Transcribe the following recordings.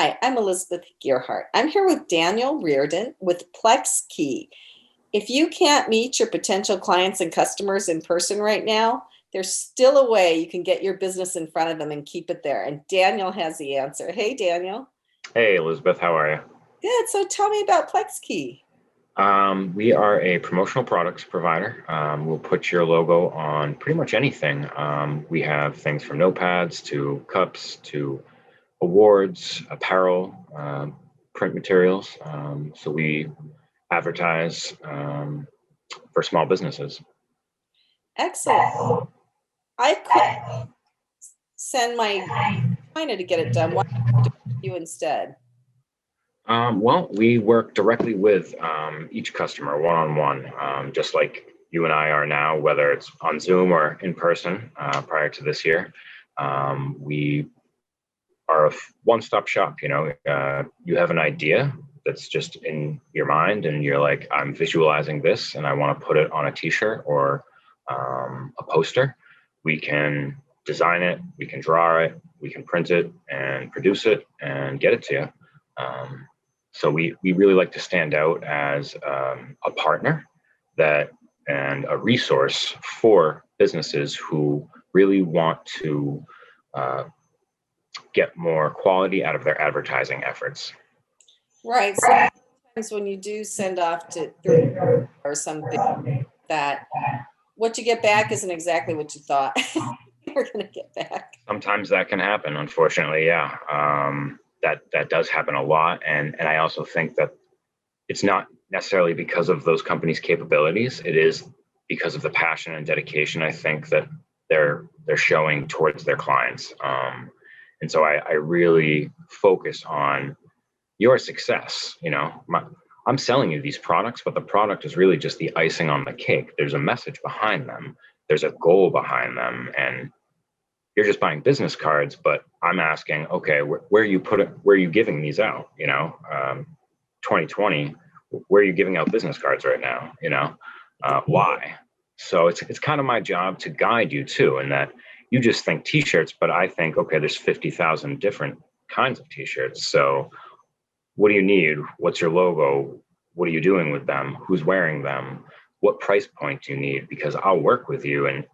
Hi, I'm Elizabeth Gearhart. I'm here with Daniel Reardon with Plexkey. If you can't meet your potential clients and customers in person right now, there's still a way you can get your business in front of them and keep it there. And Daniel has the answer. Hey, Daniel. Hey, Elizabeth, how are you? Good. So tell me about Plexkey. We are a promotional products provider. We'll put your logo on pretty much anything. We have things from notepads to cups to awards, apparel, print materials. So we advertise for small businesses. Excellent. I could send my China to get it done. Why don't I do it with you instead? Well, we work directly with each customer one-on-one, just like you and I are now, whether it's on Zoom or in person prior to this year. We are a one-stop shop. You have an idea that's just in your mind and you're like, I'm visualizing this and I want to put it on a t-shirt or a poster. We can design it, we can draw it, we can print it and produce it and get it to you. So we really like to stand out as a partner that and a resource for businesses who really want to get more quality out of their advertising efforts. Right. So sometimes when you do send off to or something that what you get back isn't exactly what you thought you're going to get back. Sometimes that can happen, unfortunately. Yeah, that does happen a lot, and I also think that it's not necessarily because of those companies' capabilities. It is because of the passion and dedication I think that they're showing towards their clients. And so I really focus on your success. I'm selling you these products, but the product is really just the icing on the cake. There's a message behind them. There's a goal behind them, and you're just buying business cards. But I'm asking, okay, where are you where are you giving these out? 2020, where are you giving out business cards right now? Why? So it's kind of my job to guide you too, in that you just think t-shirts, but I think, okay, there's 50,000 different kinds of t-shirts. So what do you need? What's your logo? What are you doing with them? Who's wearing them? What price point do you need? Because I'll work with you and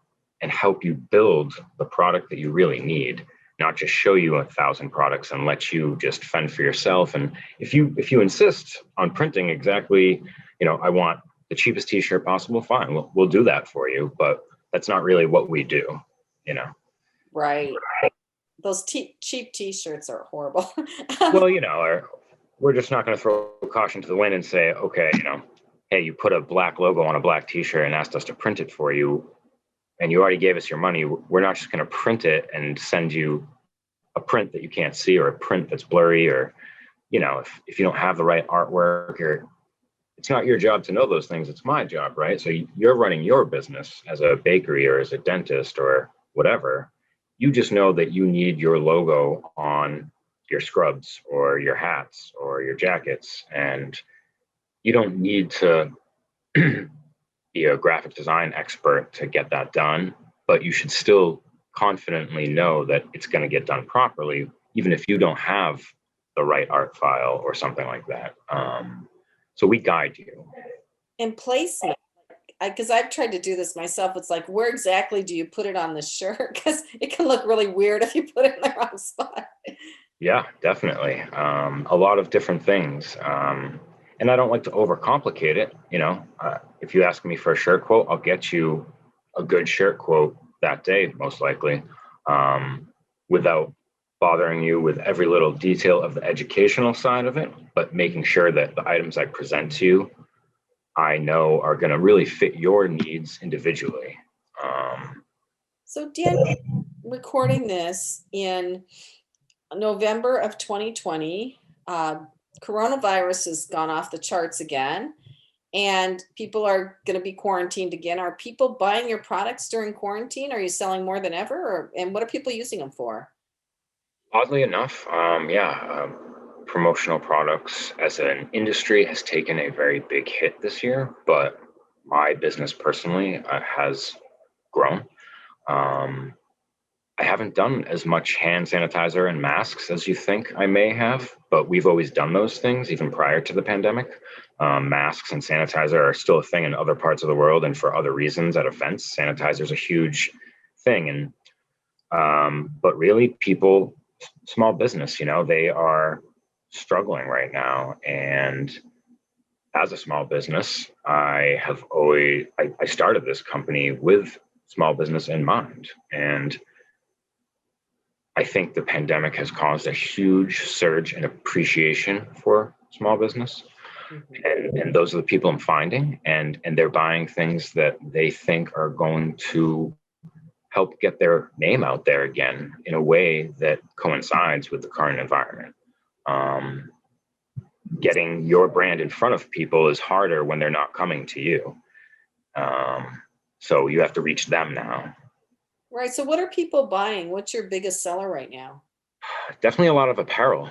help you build the product that you really need, not just show you 1,000 products and let you just fend for yourself. And if you insist on printing exactly, I want the cheapest t-shirt possible, fine, we'll do that for you. But that's not really what we do. Right. Those cheap t-shirts are horrible. Well, we're just not going to throw caution to the wind and say, okay, hey, you put a black logo on a black t-shirt and asked us to print it for you, and you already gave us your money. We're not just going to print it and send you a print that you can't see, or a print that's blurry, or, if you don't have the right artwork, or it's not your job to know those things. It's my job, right? So you're running your business as a bakery or as a dentist or whatever. You just know that you need your logo on your scrubs or your hats or your jackets, and you don't need to be a graphic design expert to get that done, but you should still confidently know that it's going to get done properly, even if you don't have the right art file or something like that. So we guide you. In placement, because I've tried to do this myself, it's like, where exactly do you put it on the shirt? Because it can look really weird if you put it in the wrong spot. Yeah, definitely. A lot of different things. And I don't like to overcomplicate it. If you ask me for a shirt quote, I'll get you a good shirt quote that day, most likely, without bothering you with every little detail of the educational side of it, but making sure that the items I present to you, I know are going to really fit your needs individually. So Dan, recording this in November of 2020, coronavirus has gone off the charts again, and people are going to be quarantined again. Are people buying your products during quarantine? Are you selling more than ever? And what are people using them for? Oddly enough, promotional products as an industry has taken a very big hit this year, but my business personally has grown. Um, I haven't done as much hand sanitizer and masks as you think I may have, but we've always done those things even prior to the pandemic. Masks and sanitizer are still a thing in other parts of the world and for other reasons at events. Sanitizer is a huge thing. And but really people, small business, they are struggling right now. And as a small business, I started this company with small business in mind. And I think the pandemic has caused a huge surge in appreciation for small business. And those are the people I'm finding, and they're buying things that they think are going to help get their name out there again in a way that coincides with the current environment. Getting your brand in front of people is harder when they're not coming to you. So you have to reach them now. Right. So what are people buying? What's your biggest seller right now? Definitely a lot of apparel,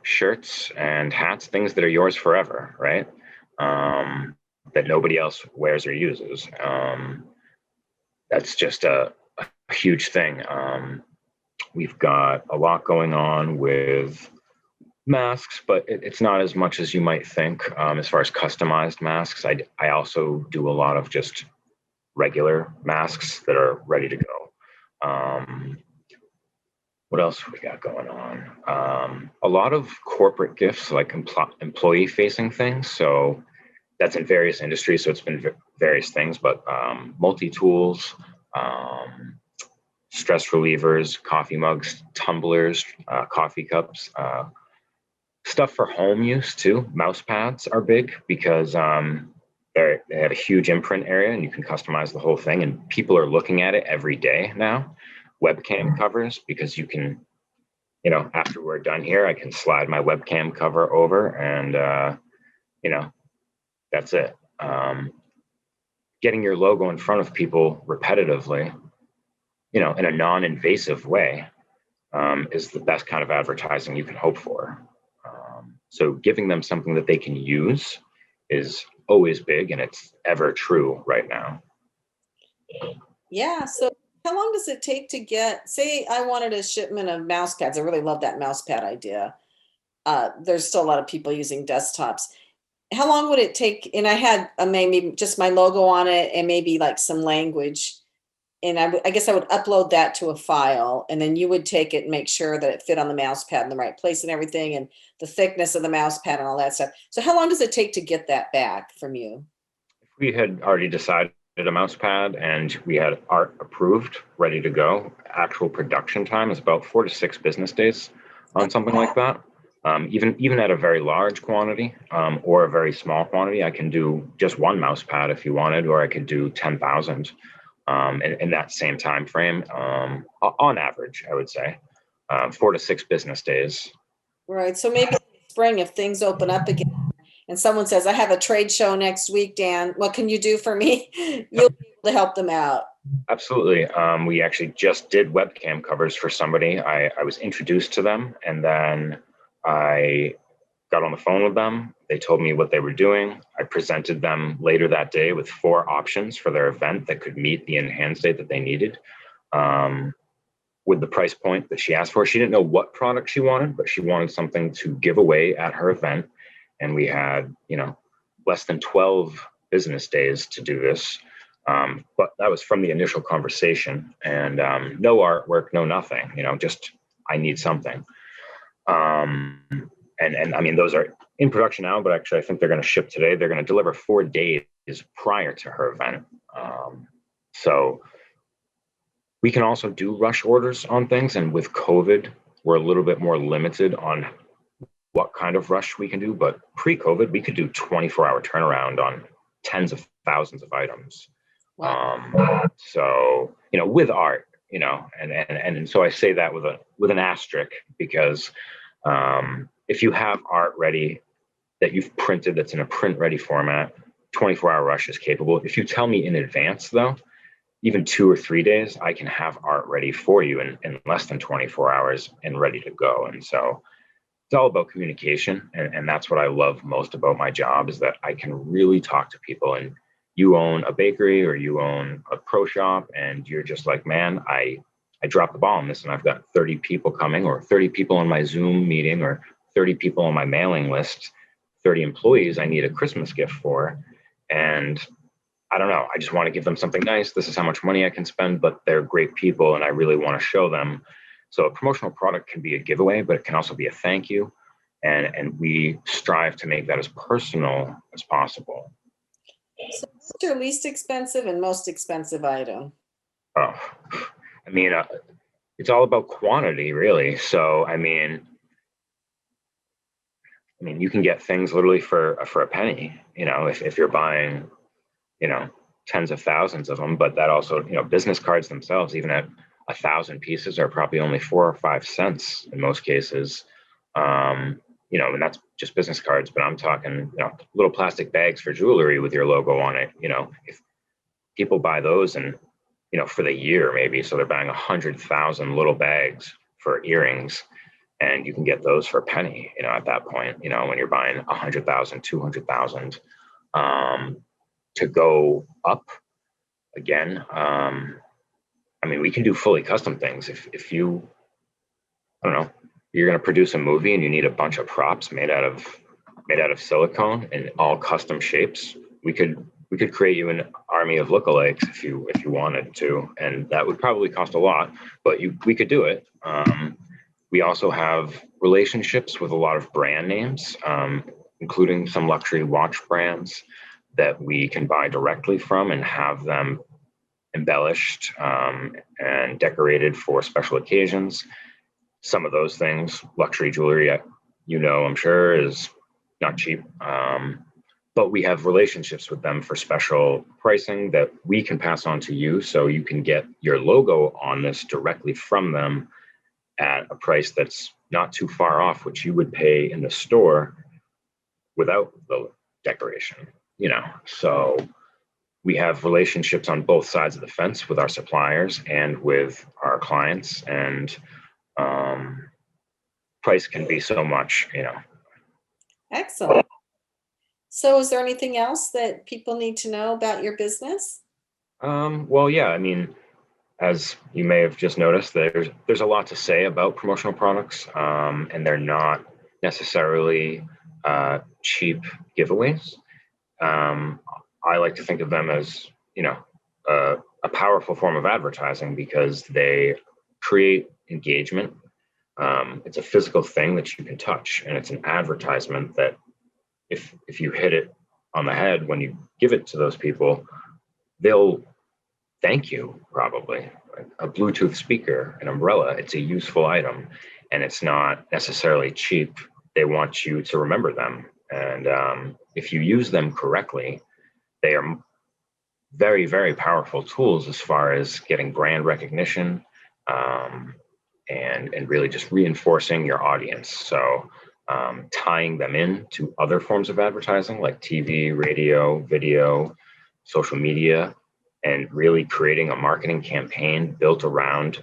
shirts and hats, things that are yours forever, right? That nobody else wears or uses. That's just a huge thing. We've got a lot going on with masks, but it's not as much as you might think. As far as customized masks, I also do a lot of just regular masks that are ready to go. What else we got going on? A lot of corporate gifts, like employee facing things. So that's in various industries. So it's been various things, but multi-tools, stress relievers, coffee mugs, tumblers, coffee cups, stuff for home use too. Mouse pads are big because they have a huge imprint area and you can customize the whole thing. And people are looking at it every day now. Webcam covers, because you can, after we're done here, I can slide my webcam cover over and, that's it. Getting your logo in front of people repetitively, in a non-invasive way, is the best kind of advertising you can hope for. So giving them something that they can use is always big, and it's ever true right now. Yeah. So how long does it take to get, say I wanted a shipment of mouse pads. I really love that mouse pad idea. There's still a lot of people using desktops. How long would it take? And I had maybe just my logo on it and maybe like some language. And I guess I would upload that to a file, and then you would take it and make sure that it fit on the mouse pad in the right place and everything, and the thickness of the mouse pad and all that stuff. So how long does it take to get that back from you? If we had already decided a mouse pad and we had art approved, ready to go, actual production time is about 4 to 6 business days on something like that. Even at a very large quantity or a very small quantity, I can do just one mouse pad if you wanted, or I could do 10,000 in that same time frame. On average, I would say 4 to 6 business days. Right. So maybe in the spring, if things open up again and someone says, I have a trade show next week, Dan, what can you do for me? You'll be able to help them out. Absolutely. We actually just did webcam covers for somebody. I was introduced to them, and then I got on the phone with them. They told me what they were doing. I presented them later that day with 4 options for their event that could meet the in-hand state that they needed, with the price point that she asked for. She didn't know what product she wanted, but she wanted something to give away at her event. And we had, less than 12 business days to do this. But that was from the initial conversation, and no artwork, no nothing, just I need something. And I mean, those are in production now, but actually I think they're going to ship today. They're going to deliver 4 days prior to her event. So we can also do rush orders on things. And with COVID, we're a little bit more limited on what kind of rush we can do. But pre-COVID, we could do 24-hour turnaround on tens of thousands of items. Wow. So, with art, and so I say that with an asterisk, because if you have art ready that you've printed that's in a print ready format, 24-hour rush is capable. If you tell me in advance, though, even 2 or 3 days, I can have art ready for you in less than 24 hours and ready to go. And so it's all about communication. And that's what I love most about my job, is that I can really talk to people. And you own a bakery or you own a pro shop, and you're just like, man, I I drop the ball on this and I've got 30 people coming, or 30 people on my Zoom meeting, or 30 people on my mailing list, 30 employees I need a Christmas gift for. And I don't know, I just want to give them something nice. This is how much money I can spend, but they're great people and I really want to show them. So a promotional product can be a giveaway, but it can also be a thank you. And we strive to make that as personal as possible. So what's your least expensive and most expensive item? Oh, I mean, it's all about quantity, really. So, I mean, you can get things literally for a penny. If you're buying, tens of thousands of them. But that also, business cards themselves, even at 1,000 pieces, are probably only 4 or 5 cents in most cases. And that's just business cards. But I'm talking, little plastic bags for jewelry with your logo on it. If people buy those and for the year maybe. So they're buying 100,000 little bags for earrings, and you can get those for a penny, at that point, when you're buying 100,000, 200,000, to go up again. We can do fully custom things. If you, I don't know, you're going to produce a movie and you need a bunch of props made out of silicone in all custom shapes, we could create you an army of lookalikes if you wanted to, and that would probably cost a lot, but we could do it. We also have relationships with a lot of brand names, including some luxury watch brands that we can buy directly from and have them embellished and decorated for special occasions. Some of those things, luxury jewelry, I'm sure, is not cheap. But we have relationships with them for special pricing that we can pass on to you, so you can get your logo on this directly from them at a price that's not too far off, which you would pay in the store without the decoration. So we have relationships on both sides of the fence with our suppliers and with our clients, and price can be so much. Excellent. So is there anything else that people need to know about your business? Well, yeah, as you may have just noticed, there's a lot to say about promotional products, and they're not necessarily cheap giveaways. I like to think of them as, a powerful form of advertising because they create engagement. It's a physical thing that you can touch, and it's an advertisement that if you hit it on the head when you give it to those people, they'll thank you probably. A Bluetooth speaker, an umbrella, it's a useful item, and it's not necessarily cheap. They want you to remember them. And if you use them correctly, they are very, very powerful tools as far as getting brand recognition, and really just reinforcing your audience. So tying them in to other forms of advertising like TV, radio, video, social media, and really creating a marketing campaign built around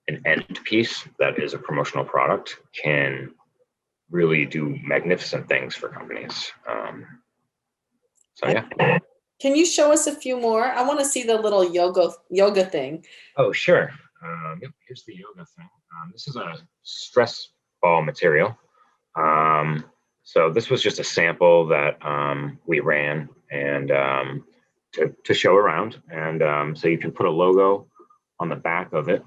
an end piece that is a promotional product can really do magnificent things for companies. So yeah. Can you show us a few more? I want to see the little yoga thing. Oh, sure. Yep, here's the yoga thing. This is a stress ball material. So this was just a sample that we ran and to show around. And so you can put a logo on the back of it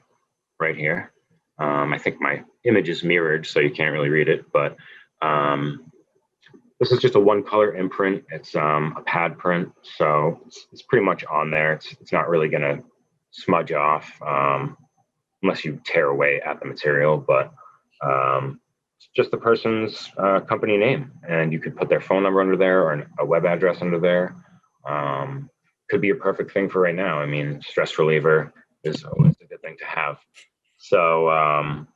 right here. I think my image is mirrored, so you can't really read it, but this is just a one color imprint. It's a pad print, so it's pretty much on there. It's not really gonna smudge off unless you tear away at the material, but it's just the person's company name, and you could put their phone number under there or a web address under there. Could be a perfect thing for right now. Stress reliever is always a good thing to have. So,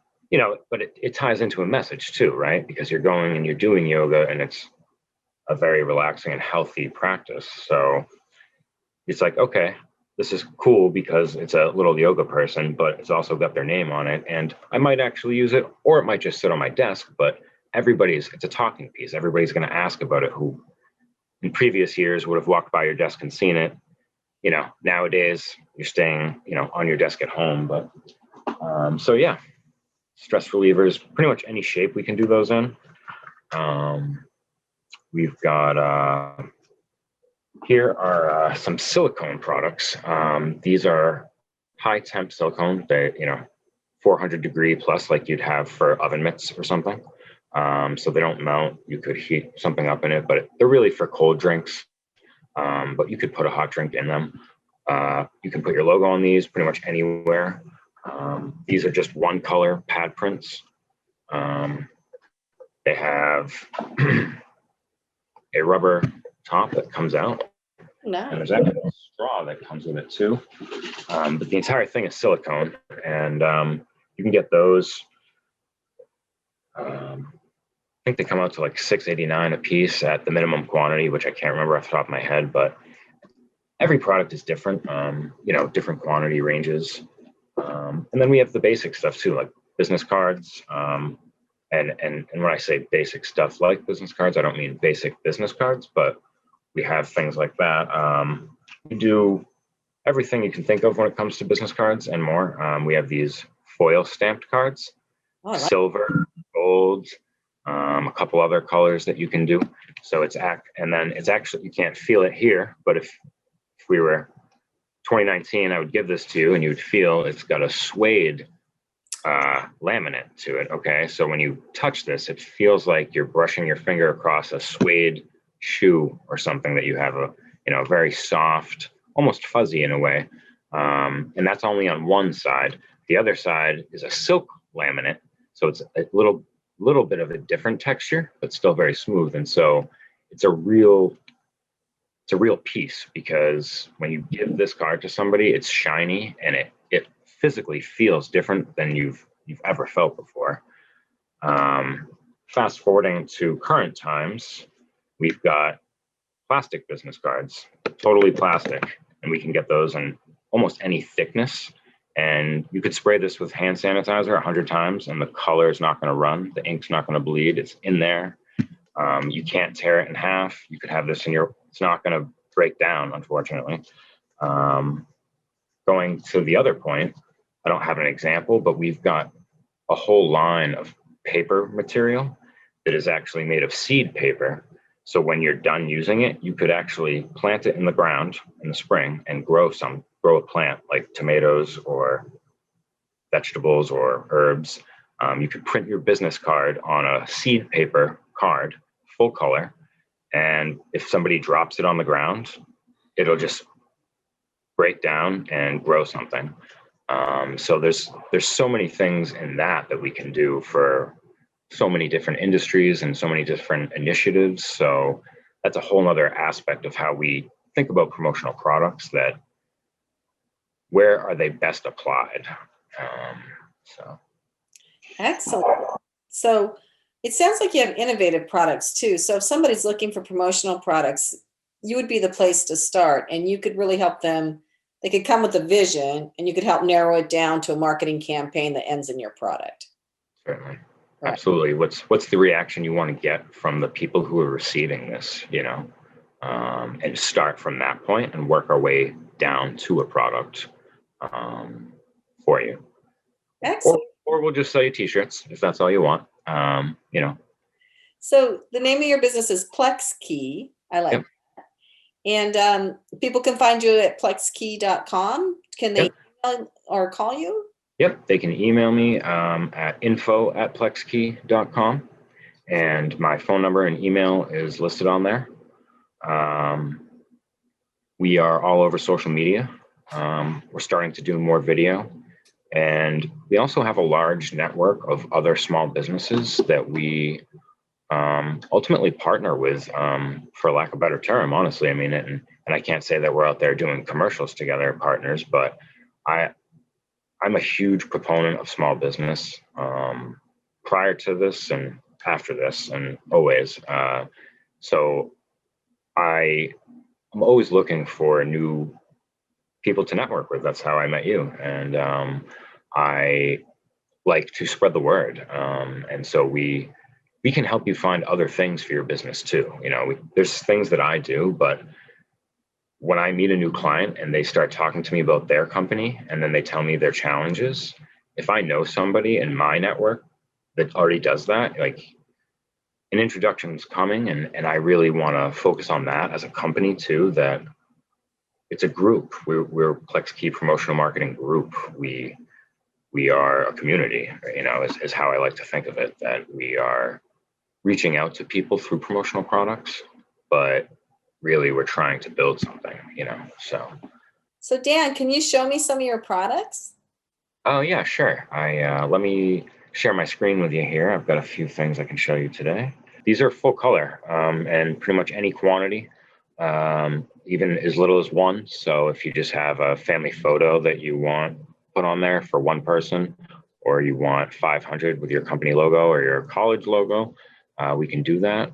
but it ties into a message too, right? Because you're going and you're doing yoga, and it's a very relaxing and healthy practice. So it's like, okay, this is cool because it's a little yoga person, but it's also got their name on it. And I might actually use it, or it might just sit on my desk, but it's a talking piece. Everybody's going to ask about it who in previous years would have walked by your desk and seen it. Nowadays you're staying, on your desk at home, but So yeah, stress relievers, pretty much any shape we can do those in. We've got, here are some silicone products. These are high temp silicone. They, 400 degree plus, like you'd have for oven mitts or something. So they don't melt. You could heat something up in it, but they're really for cold drinks. But you could put a hot drink in them. You can put your logo on these pretty much anywhere. These are just one color pad prints. They have a rubber top that comes out. Nice. And there's actually a straw that comes with it too. But the entire thing is silicone, and you can get those. I think they come out to like $6.89 a piece at the minimum quantity, which I can't remember off the top of my head, but every product is different, different quantity ranges. And then we have the basic stuff too, like business cards. And when I say basic stuff like business cards, I don't mean basic business cards, but we have things like that. We do everything you can think of when it comes to business cards and more. We have these foil stamped cards, silver, gold, a couple other colors that you can do. So it's actually, you can't feel it here, but if we were 2019, I would give this to you and you would feel it's got a suede laminate to it. Okay. So when you touch this, it feels like you're brushing your finger across a suede shoe or something that you have a very soft, almost fuzzy in a way. And that's only on one side. The other side is a silk laminate. So it's a little bit of a different texture, but still very smooth. And so it's a real piece, because when you give this card to somebody, it's shiny and it physically feels different than you've ever felt before. Fast forwarding to current times, we've got plastic business cards, totally plastic, and we can get those in almost any thickness. And you could spray this with hand sanitizer 100 times and the color is not going to run. The ink's not going to bleed. It's in there. You can't tear it in half. You could have this it's not going to break down, unfortunately. Going to the other point, I don't have an example, but we've got a whole line of paper material that is actually made of seed paper. So when you're done using it, you could actually plant it in the ground in the spring and grow a plant like tomatoes or vegetables or herbs. You could print your business card on a seed paper card, full color. And if somebody drops it on the ground, it'll just break down and grow something. So there's so many things in that we can do for so many different industries and so many different initiatives. So that's a whole nother aspect of how we think about promotional products, that where are they best applied? Excellent. So it sounds like you have innovative products too. So if somebody's looking for promotional products, you would be the place to start, and you could really help them. They could come with a vision and you could help narrow it down to a marketing campaign that ends in your product. Certainly. Right. Absolutely. What's the reaction you want to get from the people who are receiving this, and start from that point and work our way down to a product for you. Excellent. Or we'll just sell you t-shirts if that's all you want. So the name of your business is Plexkey. I like that. And people can find you at plexkey.com. Can they email or call you? Yep, they can email me at info@plexkey.com, and my phone number and email is listed on there. We are all over social media. We're starting to do more video, and we also have a large network of other small businesses that we ultimately partner with, for lack of a better term, honestly. I mean, and I can't say that we're out there doing commercials together, partners, but I'm a huge proponent of small business, prior to this and after this and always. So I'm always looking for new people to network with. That's how I met you. And I like to spread the word. And so we can help you find other things for your business too. There's things that I do, but when I meet a new client and they start talking to me about their company and then they tell me their challenges, if I know somebody in my network that already does that, like an introduction is coming, and I really want to focus on that as a company too, that it's a group. We're Plexkey Promotional Marketing Group. We are a community, is how I like to think of it, that we are reaching out to people through promotional products, but really we're trying to build something, so. So Dan, can you show me some of your products? Oh yeah, sure. Let me share my screen with you here. I've got a few things I can show you today. These are full color, and pretty much any quantity, even as little as one. So if you just have a family photo that you want put on there for one person, or you want 500 with your company logo or your college logo, we can do that.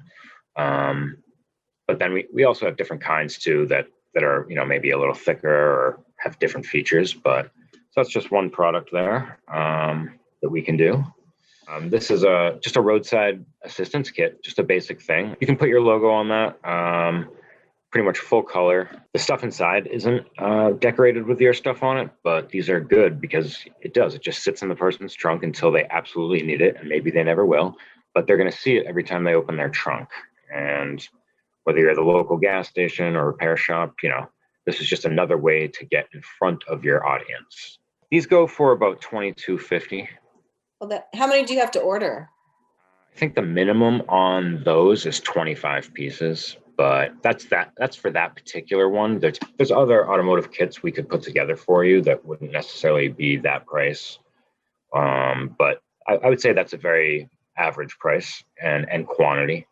But then we also have different kinds too that are, maybe a little thicker or have different features. But so that's just one product there that we can do. This is just a roadside assistance kit, just a basic thing. You can put your logo on that, pretty much full color. The stuff inside isn't decorated with your stuff on it, but these are good because it just sits in the person's trunk until they absolutely need it, and maybe they never will, but they're going to see it every time they open their trunk. And whether you're at the local gas station or repair shop, this is just another way to get in front of your audience. These go for about $22.50. Well, how many do you have to order? I think the minimum on those is 25 pieces, but that's for that particular one. There's other automotive kits we could put together for you that wouldn't necessarily be that price. But I would say that's a very average price and quantity.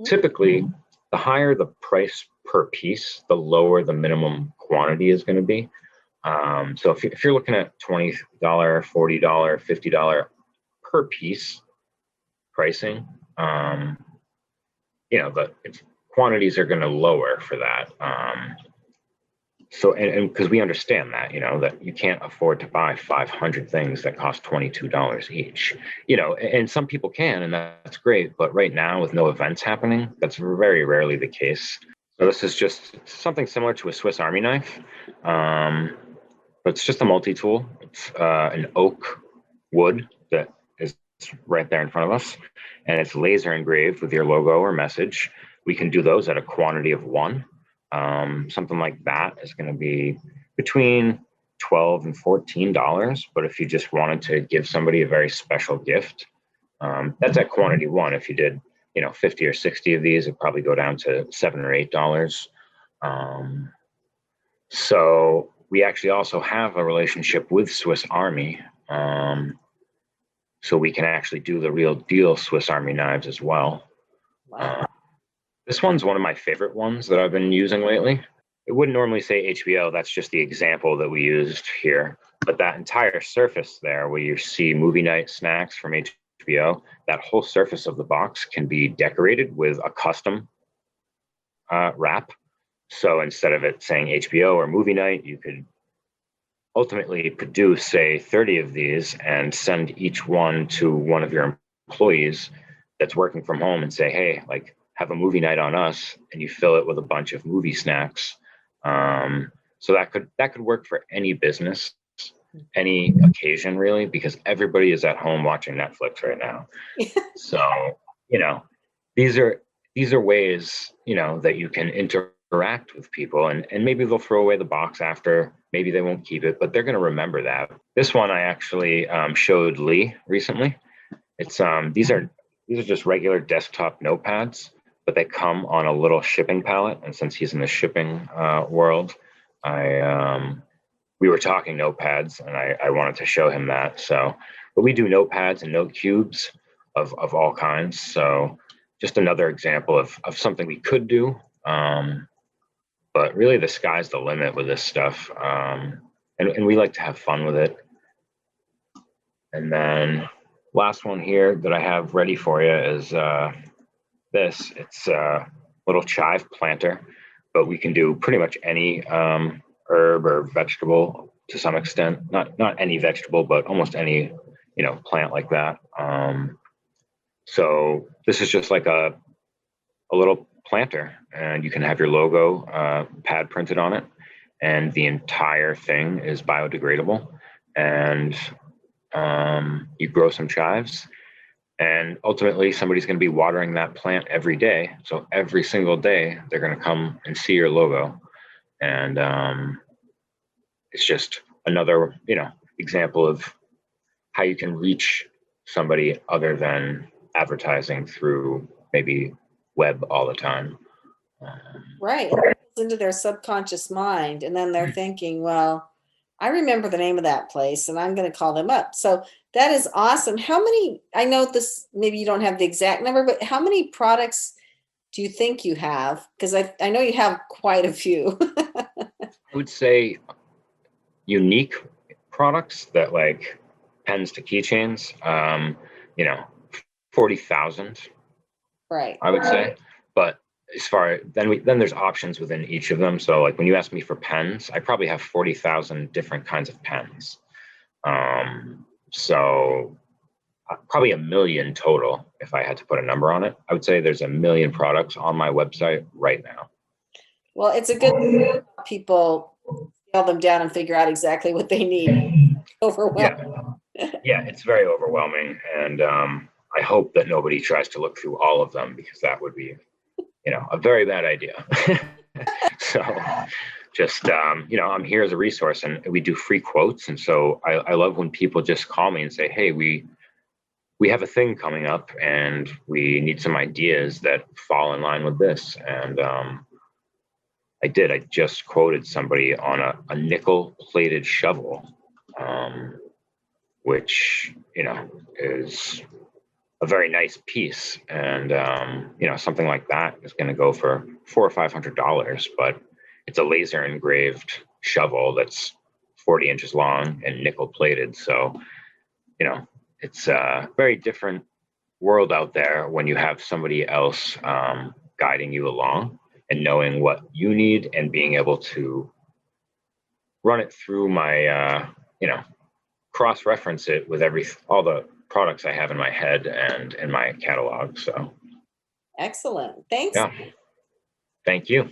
Typically, the higher the price per piece, the lower the minimum quantity is going to be. So if you're looking at $20, $40, $50 per piece pricing, the quantities are going to lower for that. So, and because we understand that, that you can't afford to buy 500 things that cost $22 each, and some people can, and that's great. But right now, with no events happening, that's very rarely the case. So this is just something similar to a Swiss Army knife. But it's just a multi-tool. It's an oak wood that is right there in front of us, and it's laser engraved with your logo or message. We can do those at a quantity of one. Something like that is going to be between $12 and $14. But if you just wanted to give somebody a very special gift, that's at quantity one. If you did, 50 or 60 of these, it'd probably go down to $7 or $8. So we actually also have a relationship with Swiss Army. So we can actually do the real deal Swiss Army knives as well. Wow. This one's one of my favorite ones that I've been using lately. It wouldn't normally say HBO. That's just the example that we used here. But that entire surface there where you see movie night snacks from HBO, that whole surface of the box can be decorated with a custom wrap. So instead of it saying HBO or movie night, you could ultimately produce, say, 30 of these and send each one to one of your employees that's working from home and say, hey, have a movie night on us, and you fill it with a bunch of movie snacks. So that could work for any business, any occasion really, because everybody is at home watching Netflix right now. So, these are ways, that you can interact with people, and maybe they'll throw away the box after, maybe they won't keep it, but they're going to remember that. This one I actually showed Lee recently. It's these are just regular desktop notepads, but they come on a little shipping pallet. And since he's in the shipping world, we were talking notepads, and I wanted to show him that. So, but we do notepads and note cubes of all kinds. So just another example of something we could do. But really the sky's the limit with this stuff. And we like to have fun with it. And then last one here that I have ready for you is this. It's a little chive planter, but we can do pretty much any herb or vegetable to some extent. Not any vegetable, but almost any plant like that. So this is just like a little planter, and you can have your logo pad printed on it, and the entire thing is biodegradable. and you grow some chives, and ultimately somebody's going to be watering that plant every day. So every single day they're going to come and see your logo. And it's just another, example of how you can reach somebody other than advertising through maybe web all the time. Right. It goes into their subconscious mind, and then they're thinking, well, I remember the name of that place and I'm going to call them up. So that is awesome. How many, I know this, maybe you don't have the exact number, but how many products do you think you have? Because I know you have quite a few. I would say unique products that like pens to keychains, 40,000, Right. I would say. But as far then there's options within each of them. So like when you ask me for pens, I probably have 40,000 different kinds of pens. So probably a million total. If I had to put a number on it, I would say there's a million products on my website right now. Well, it's a good people scale them down and figure out exactly what they need. Overwhelming. Yeah, it's very overwhelming, and I hope that nobody tries to look through all of them, because that would be, a very bad idea. So just, I'm here as a resource, and we do free quotes. And so I love when people just call me and say, hey, we have a thing coming up and we need some ideas that fall in line with this. And I just quoted somebody on a nickel plated shovel, which, is a very nice piece. And, something like that is going to go for $400 or $500, but it's a laser engraved shovel that's 40 inches long and nickel plated. So, it's a very different world out there when you have somebody else guiding you along and knowing what you need and being able to run it through my, cross-reference it with all the products I have in my head and in my catalog. So, Excellent. Thanks. yeah, thank you.